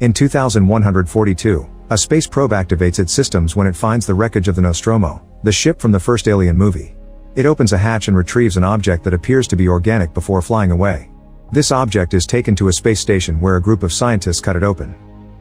In 2142, a space probe activates its systems when it finds the wreckage of the Nostromo, the ship from the first Alien movie. It opens a hatch and retrieves an object that appears to be organic before flying away. This object is taken to a space station where a group of scientists cut it open.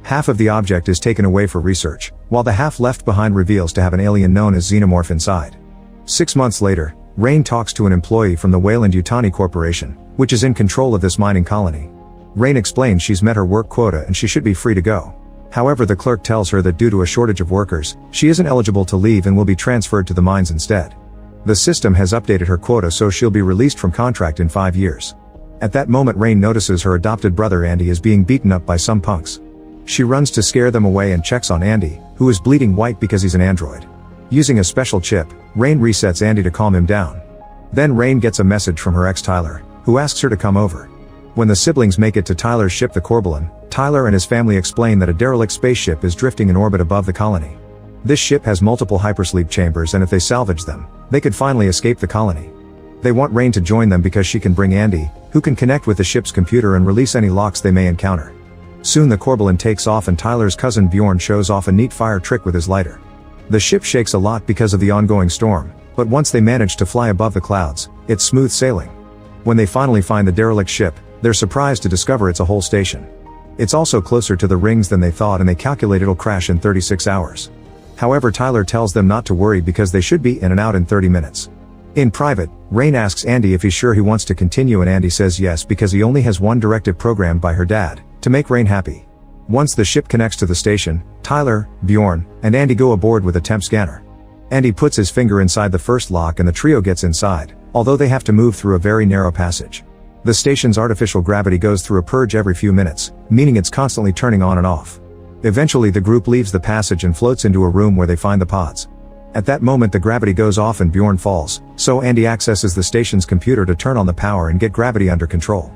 Half of the object is taken away for research, while the half left behind reveals to have an alien known as Xenomorph inside. 6 months later, Rain talks to an employee from the Weyland-Yutani Corporation, which is in control of this mining colony. Rain explains she's met her work quota and she should be free to go. However, the clerk tells her that due to a shortage of workers, she isn't eligible to leave and will be transferred to the mines instead. The system has updated her quota so she'll be released from contract in 5 years. At that moment, Rain notices her adopted brother Andy is being beaten up by some punks. She runs to scare them away and checks on Andy, who is bleeding white because he's an android. Using a special chip, Rain resets Andy to calm him down. Then Rain gets a message from her ex Tyler, who asks her to come over. When the siblings make it to Tyler's ship the Corbelan, Tyler and his family explain that a derelict spaceship is drifting in orbit above the colony. This ship has multiple hypersleep chambers and if they salvage them, they could finally escape the colony. They want Rain to join them because she can bring Andy, who can connect with the ship's computer and release any locks they may encounter. Soon the Corbelan takes off and Tyler's cousin Bjorn shows off a neat fire trick with his lighter. The ship shakes a lot because of the ongoing storm, but once they manage to fly above the clouds, it's smooth sailing. When they finally find the derelict ship, they're surprised to discover it's a whole station. It's also closer to the rings than they thought and they calculate it'll crash in 36 hours. However, Tyler tells them not to worry because they should be in and out in 30 minutes. In private, Rain asks Andy if he's sure he wants to continue and Andy says yes because he only has one directive programmed by her dad, to make Rain happy. Once the ship connects to the station, Tyler, Bjorn, and Andy go aboard with a temp scanner. Andy puts his finger inside the first lock and the trio gets inside, although they have to move through a very narrow passage. The station's artificial gravity goes through a purge every few minutes, meaning it's constantly turning on and off. Eventually the group leaves the passage and floats into a room where they find the pods. At that moment the gravity goes off and Bjorn falls, so Andy accesses the station's computer to turn on the power and get gravity under control.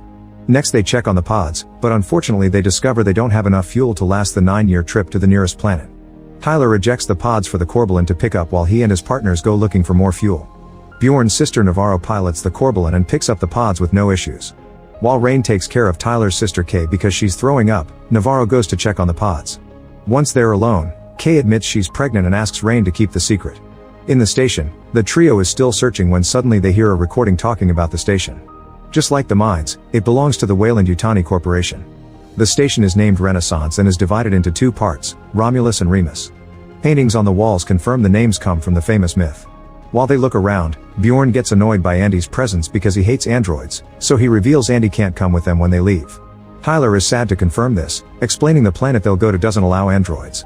Next they check on the pods, but unfortunately they discover they don't have enough fuel to last the 9-year trip to the nearest planet. Tyler rejects the pods for the Corbelan to pick up while he and his partners go looking for more fuel. Bjorn's sister Navarro pilots the Corbelan and picks up the pods with no issues. While Rain takes care of Tyler's sister Kay because she's throwing up, Navarro goes to check on the pods. Once they're alone, Kay admits she's pregnant and asks Rain to keep the secret. In the station, the trio is still searching when suddenly they hear a recording talking about the station. Just like the mines, it belongs to the Weyland-Yutani Corporation. The station is named Renaissance and is divided into 2 parts, Romulus and Remus. Paintings on the walls confirm the names come from the famous myth. While they look around, Bjorn gets annoyed by Andy's presence because he hates androids, so he reveals Andy can't come with them when they leave. Tyler is sad to confirm this, explaining the planet they'll go to doesn't allow androids.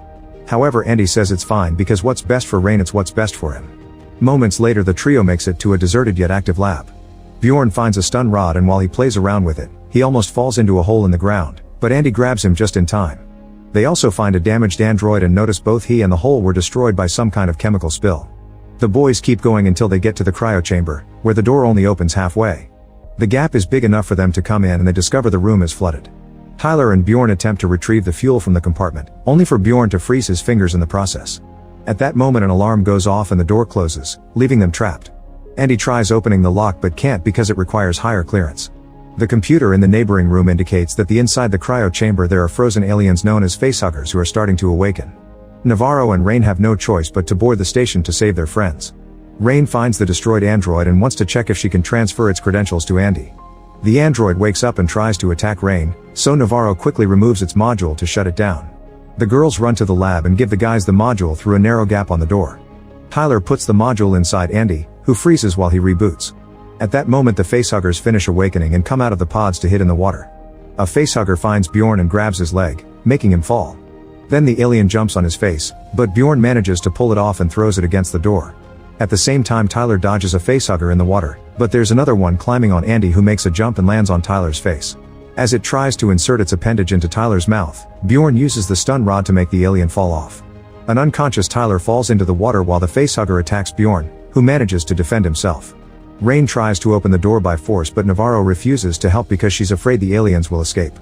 However, Andy says it's fine because what's best for Rain, it's what's best for him. Moments later the trio makes it to a deserted yet active lab. Bjorn finds a stun rod and while he plays around with it, he almost falls into a hole in the ground, but Andy grabs him just in time. They also find a damaged android and notice both he and the hole were destroyed by some kind of chemical spill. The boys keep going until they get to the cryo chamber, where the door only opens halfway. The gap is big enough for them to come in and they discover the room is flooded. Tyler and Bjorn attempt to retrieve the fuel from the compartment, only for Bjorn to freeze his fingers in the process. At that moment an alarm goes off and the door closes, leaving them trapped. Andy tries opening the lock but can't because it requires higher clearance. The computer in the neighboring room indicates that inside the cryo chamber there are frozen aliens known as facehuggers who are starting to awaken. Navarro and Rain have no choice but to board the station to save their friends. Rain finds the destroyed android and wants to check if she can transfer its credentials to Andy. The android wakes up and tries to attack Rain, so Navarro quickly removes its module to shut it down. The girls run to the lab and give the guys the module through a narrow gap on the door. Tyler puts the module inside Andy, who freezes while he reboots. At that moment the facehuggers finish awakening and come out of the pods to hid in the water. A facehugger finds Bjorn and grabs his leg, making him fall. Then the alien jumps on his face, but Bjorn manages to pull it off and throws it against the door. At the same time Tyler dodges a facehugger in the water, but there's another one climbing on Andy who makes a jump and lands on Tyler's face. As it tries to insert its appendage into Tyler's mouth, Bjorn uses the stun rod to make the alien fall off. An unconscious Tyler falls into the water while the facehugger attacks Bjorn, who manages to defend himself. Rain tries to open the door by force but Navarro refuses to help because she's afraid the aliens will escape.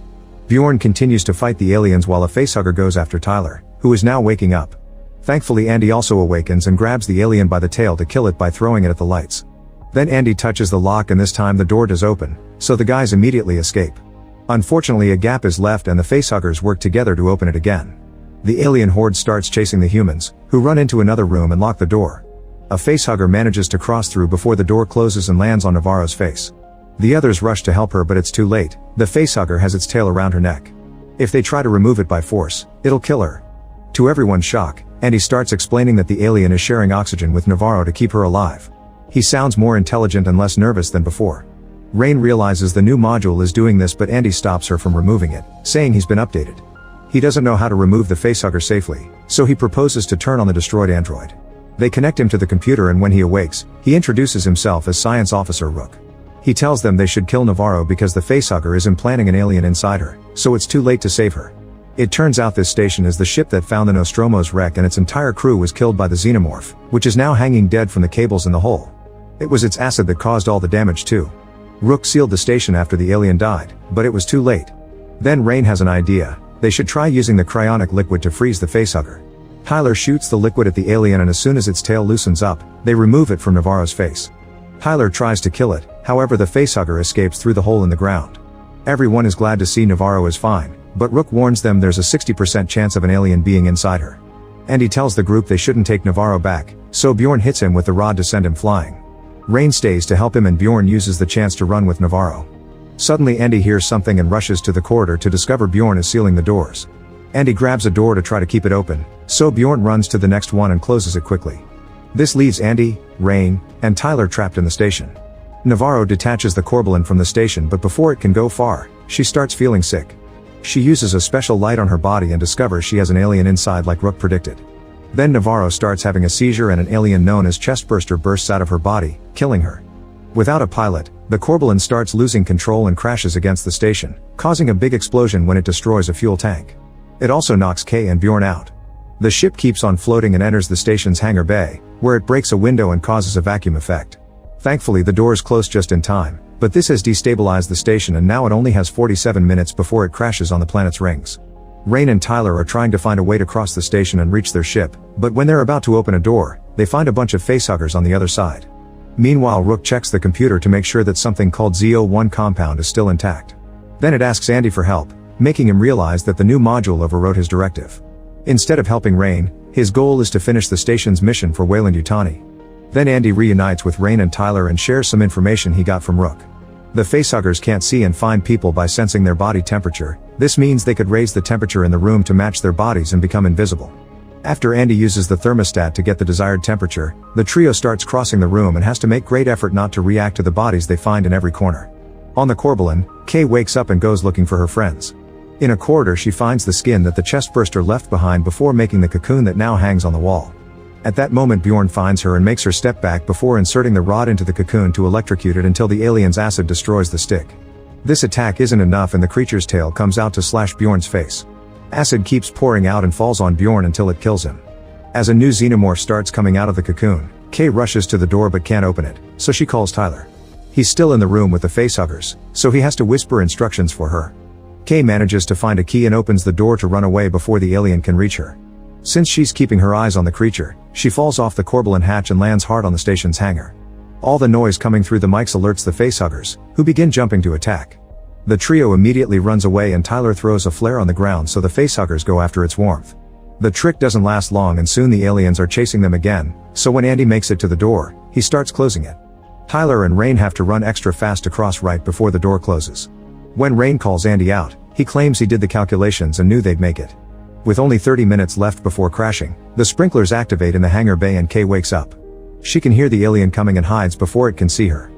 Bjorn continues to fight the aliens while a facehugger goes after Tyler, who is now waking up. Thankfully Andy also awakens and grabs the alien by the tail to kill it by throwing it at the lights. Then Andy touches the lock and this time the door does open, so the guys immediately escape. Unfortunately, a gap is left and the facehuggers work together to open it again. The alien horde starts chasing the humans, who run into another room and lock the door. A facehugger manages to cross through before the door closes and lands on Navarro's face. The others rush to help her, but it's too late. The facehugger has its tail around her neck. If they try to remove it by force, it'll kill her. To everyone's shock, Andy starts explaining that the alien is sharing oxygen with Navarro to keep her alive. He sounds more intelligent and less nervous than before. Rain realizes the new module is doing this, but Andy stops her from removing it, saying he's been updated. He doesn't know how to remove the facehugger safely, so he proposes to turn on the destroyed android. They connect him to the computer, and when he awakes, he introduces himself as Science Officer Rook. He tells them they should kill Navarro because the facehugger is implanting an alien inside her, so it's too late to save her. It turns out this station is the ship that found the Nostromo's wreck, and its entire crew was killed by the xenomorph, which is now hanging dead from the cables in the hole. It was its acid that caused all the damage too. Rook sealed the station after the alien died, but it was too late. Then Rain has an idea. They should try using the cryonic liquid to freeze the facehugger. Tyler shoots the liquid at the alien, and as soon as its tail loosens up, they remove it from Navarro's face. Tyler tries to kill it, however the facehugger escapes through the hole in the ground. Everyone is glad to see Navarro is fine, but Rook warns them there's a 60% chance of an alien being inside her. And he tells the group they shouldn't take Navarro back, so Bjorn hits him with the rod to send him flying. Rain stays to help him, and Bjorn uses the chance to run with Navarro. Suddenly Andy hears something and rushes to the corridor to discover Bjorn is sealing the doors. Andy grabs a door to try to keep it open, so Bjorn runs to the next one and closes it quickly. This leaves Andy, Rain, and Tyler trapped in the station. Navarro detaches the Corbelan from the station, but before it can go far, she starts feeling sick. She uses a special light on her body and discovers she has an alien inside like Rook predicted. Then Navarro starts having a seizure, and an alien known as Chestburster bursts out of her body, killing her. Without a pilot, the Corbelan starts losing control and crashes against the station, causing a big explosion when it destroys a fuel tank. It also knocks Kay and Bjorn out. The ship keeps on floating and enters the station's hangar bay, where it breaks a window and causes a vacuum effect. Thankfully the doors close just in time, but this has destabilized the station, and now it only has 47 minutes before it crashes on the planet's rings. Rain and Tyler are trying to find a way to cross the station and reach their ship, but when they're about to open a door, they find a bunch of facehuggers on the other side. Meanwhile, Rook checks the computer to make sure that something called Z01 compound is still intact. Then it asks Andy for help, making him realize that the new module overrode his directive. Instead of helping Rain, his goal is to finish the station's mission for Weyland-Yutani. Then Andy reunites with Rain and Tyler and shares some information he got from Rook. The facehuggers can't see and find people by sensing their body temperature. This means they could raise the temperature in the room to match their bodies and become invisible. After Andy uses the thermostat to get the desired temperature, the trio starts crossing the room and has to make great effort not to react to the bodies they find in every corner. On the Corbelan, Kay wakes up and goes looking for her friends. In a corridor she finds the skin that the chestburster left behind before making the cocoon that now hangs on the wall. At that moment Bjorn finds her and makes her step back before inserting the rod into the cocoon to electrocute it until the alien's acid destroys the stick. This attack isn't enough, and the creature's tail comes out to slash Bjorn's face. Acid keeps pouring out and falls on Bjorn until it kills him. As a new xenomorph starts coming out of the cocoon, Kay rushes to the door but can't open it, so she calls Tyler. He's still in the room with the facehuggers, so he has to whisper instructions for her. Kay manages to find a key and opens the door to run away before the alien can reach her. Since she's keeping her eyes on the creature, she falls off the Corbelan hatch and lands hard on the station's hangar. All the noise coming through the mics alerts the facehuggers, who begin jumping to attack. The trio immediately runs away, and Tyler throws a flare on the ground so the facehuggers go after its warmth. The trick doesn't last long, and soon the aliens are chasing them again, so when Andy makes it to the door, he starts closing it. Tyler and Rain have to run extra fast across right before the door closes. When Rain calls Andy out, he claims he did the calculations and knew they'd make it. With only 30 minutes left before crashing, the sprinklers activate in the hangar bay and Kay wakes up. She can hear the alien coming and hides before it can see her.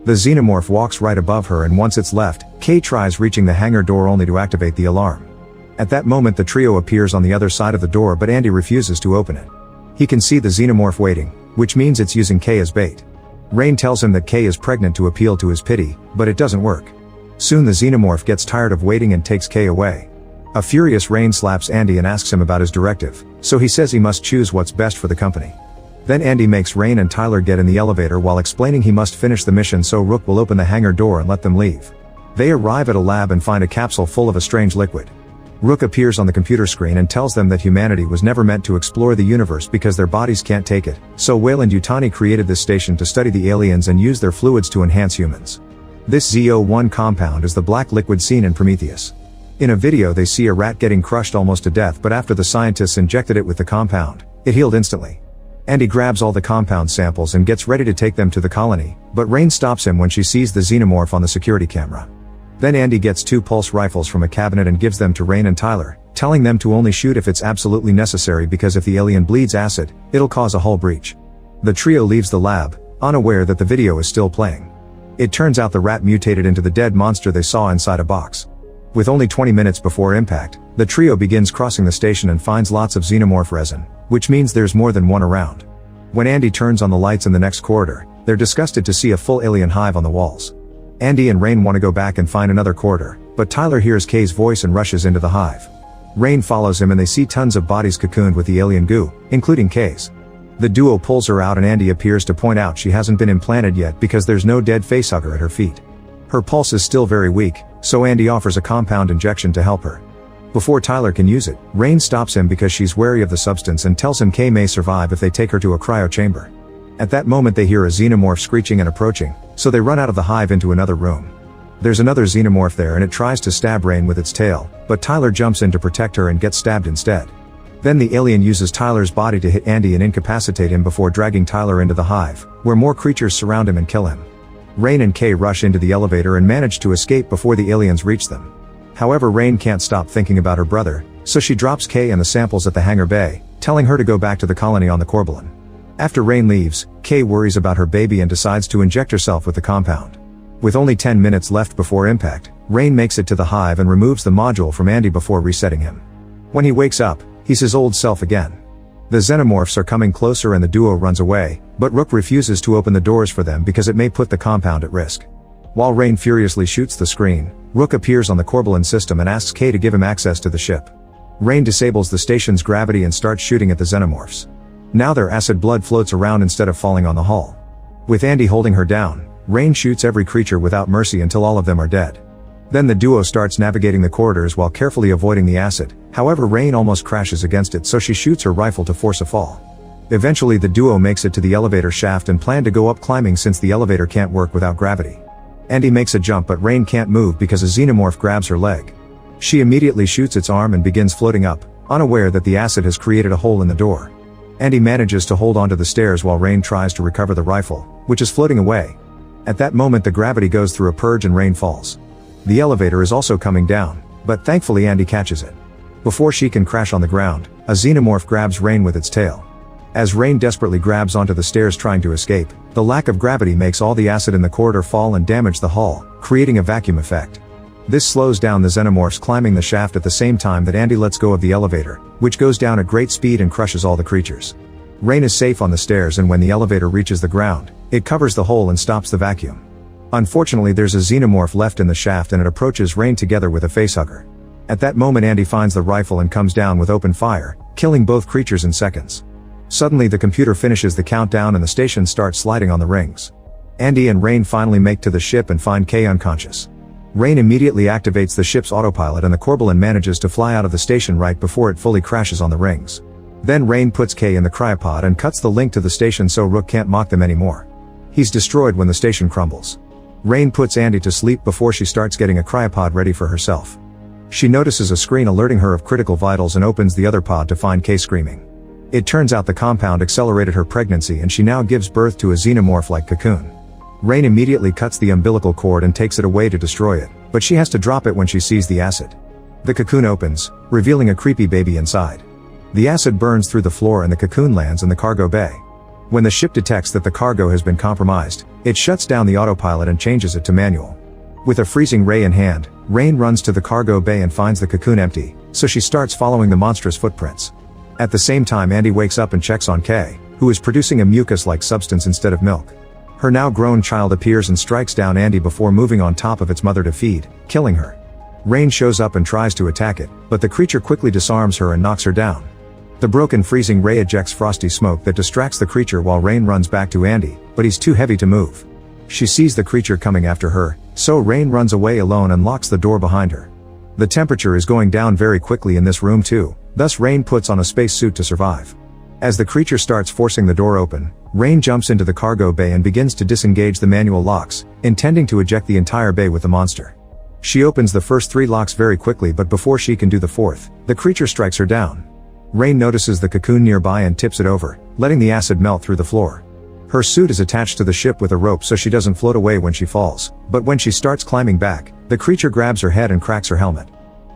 The xenomorph walks right above her, and once it's left, Kay tries reaching the hangar door only to activate the alarm. At that moment the trio appears on the other side of the door, but Andy refuses to open it. He can see the xenomorph waiting, which means it's using Kay as bait. Rain tells him that Kay is pregnant to appeal to his pity, but it doesn't work. Soon the xenomorph gets tired of waiting and takes Kay away. A furious Rain slaps Andy and asks him about his directive, so he says he must choose what's best for the company. Then Andy makes Rain and Tyler get in the elevator while explaining he must finish the mission, so Rook will open the hangar door and let them leave. They arrive at a lab and find a capsule full of a strange liquid. Rook appears on the computer screen and tells them that humanity was never meant to explore the universe because their bodies can't take it, so Weyland-Yutani created this station to study the aliens and use their fluids to enhance humans. This ZO1 compound is the black liquid seen in Prometheus. In a video they see a rat getting crushed almost to death, but after the scientists injected it with the compound, it healed instantly. Andy grabs all the compound samples and gets ready to take them to the colony, but Rain stops him when she sees the xenomorph on the security camera. Then Andy gets 2 pulse rifles from a cabinet and gives them to Rain and Tyler, telling them to only shoot if it's absolutely necessary because if the alien bleeds acid, it'll cause a hull breach. The trio leaves the lab, unaware that the video is still playing. It turns out the rat mutated into the dead monster they saw inside a box. With only 20 minutes before impact, the trio begins crossing the station and finds lots of xenomorph resin, which means there's more than one around. When Andy turns on the lights in the next corridor, they're disgusted to see a full alien hive on the walls. Andy and Rain want to go back and find another corridor, but Tyler hears Kay's voice and rushes into the hive. Rain follows him and they see tons of bodies cocooned with the alien goo, including Kay's. The duo pulls her out and Andy appears to point out she hasn't been implanted yet because there's no dead facehugger at her feet. Her pulse is still very weak, so Andy offers a compound injection to help her. Before Tyler can use it, Rain stops him because she's wary of the substance and tells him Kay may survive if they take her to a cryo chamber. At that moment they hear a xenomorph screeching and approaching, so they run out of the hive into another room. There's another xenomorph there and it tries to stab Rain with its tail, but Tyler jumps in to protect her and gets stabbed instead. Then the alien uses Tyler's body to hit Andy and incapacitate him before dragging Tyler into the hive, where more creatures surround him and kill him. Rain and Kay rush into the elevator and manage to escape before the aliens reach them. However, Rain can't stop thinking about her brother, so she drops Kay and the samples at the hangar bay, telling her to go back to the colony on the Corbalin. After Rain leaves, Kay worries about her baby and decides to inject herself with the compound. With only 10 minutes left before impact, Rain makes it to the hive and removes the module from Andy before resetting him. When he wakes up, he's his old self again. The xenomorphs are coming closer and the duo runs away, but Rook refuses to open the doors for them because it may put the compound at risk. While Rain furiously shoots the screen, Rook appears on the Corbalin system and asks Kay to give him access to the ship. Rain disables the station's gravity and starts shooting at the xenomorphs. Now their acid blood floats around instead of falling on the hull. With Andy holding her down, Rain shoots every creature without mercy until all of them are dead. Then the duo starts navigating the corridors while carefully avoiding the acid, however Rain almost crashes against it so she shoots her rifle to force a fall. Eventually the duo makes it to the elevator shaft and plan to go up climbing since the elevator can't work without gravity. Andy makes a jump but Rain can't move because a xenomorph grabs her leg. She immediately shoots its arm and begins floating up, unaware that the acid has created a hole in the door. Andy manages to hold onto the stairs while Rain tries to recover the rifle, which is floating away. At that moment the gravity goes through a purge and Rain falls. The elevator is also coming down, but thankfully Andy catches it. Before she can crash on the ground, a xenomorph grabs Rain with its tail. As Rain desperately grabs onto the stairs trying to escape, the lack of gravity makes all the acid in the corridor fall and damage the hull, creating a vacuum effect. This slows down the xenomorphs climbing the shaft at the same time that Andy lets go of the elevator, which goes down at great speed and crushes all the creatures. Rain is safe on the stairs and when the elevator reaches the ground, it covers the hole and stops the vacuum. Unfortunately there's a xenomorph left in the shaft and it approaches Rain together with a facehugger. At that moment Andy finds the rifle and comes down with open fire, killing both creatures in seconds. Suddenly the computer finishes the countdown and the station starts sliding on the rings. Andy and Rain finally make to the ship and find Kay unconscious. Rain immediately activates the ship's autopilot and the Corbalin manages to fly out of the station right before it fully crashes on the rings. Then Rain puts Kay in the cryopod and cuts the link to the station so Rook can't mock them anymore. He's destroyed when the station crumbles. Rain puts Andy to sleep before she starts getting a cryopod ready for herself. She notices a screen alerting her of critical vitals and opens the other pod to find Kay screaming. It turns out the compound accelerated her pregnancy and she now gives birth to a xenomorph-like cocoon. Rain immediately cuts the umbilical cord and takes it away to destroy it, but she has to drop it when she sees the acid. The cocoon opens, revealing a creepy baby inside. The acid burns through the floor and the cocoon lands in the cargo bay. When the ship detects that the cargo has been compromised, it shuts down the autopilot and changes it to manual. With a freezing ray in hand, Rain runs to the cargo bay and finds the cocoon empty, so she starts following the monstrous footprints. At the same time Andy wakes up and checks on Kay, who is producing a mucus-like substance instead of milk. Her now grown child appears and strikes down Andy before moving on top of its mother to feed, killing her. Rain shows up and tries to attack it, but the creature quickly disarms her and knocks her down. The broken freezing ray ejects frosty smoke that distracts the creature while Rain runs back to Andy, but he's too heavy to move. She sees the creature coming after her, so Rain runs away alone and locks the door behind her. The temperature is going down very quickly in this room too, thus Rain puts on a space suit to survive. As the creature starts forcing the door open, Rain jumps into the cargo bay and begins to disengage the manual locks, intending to eject the entire bay with the monster. She opens the first 3 locks very quickly, but before she can do the 4th, the creature strikes her down. Rain notices the cocoon nearby and tips it over, letting the acid melt through the floor. Her suit is attached to the ship with a rope so she doesn't float away when she falls, but when she starts climbing back, the creature grabs her head and cracks her helmet.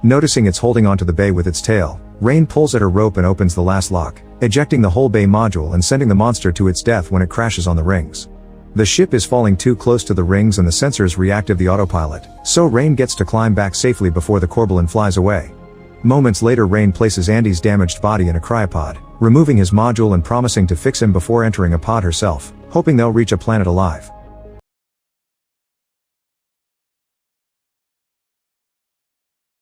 Noticing it's holding onto the bay with its tail, Rain pulls at her rope and opens the last lock, ejecting the whole bay module and sending the monster to its death when it crashes on the rings. The ship is falling too close to the rings and the sensors reactive the autopilot, so Rain gets to climb back safely before the Corbelan flies away. Moments later, Rain places Andy's damaged body in a cryopod, removing his module and promising to fix him before entering a pod herself, hoping they'll reach a planet alive.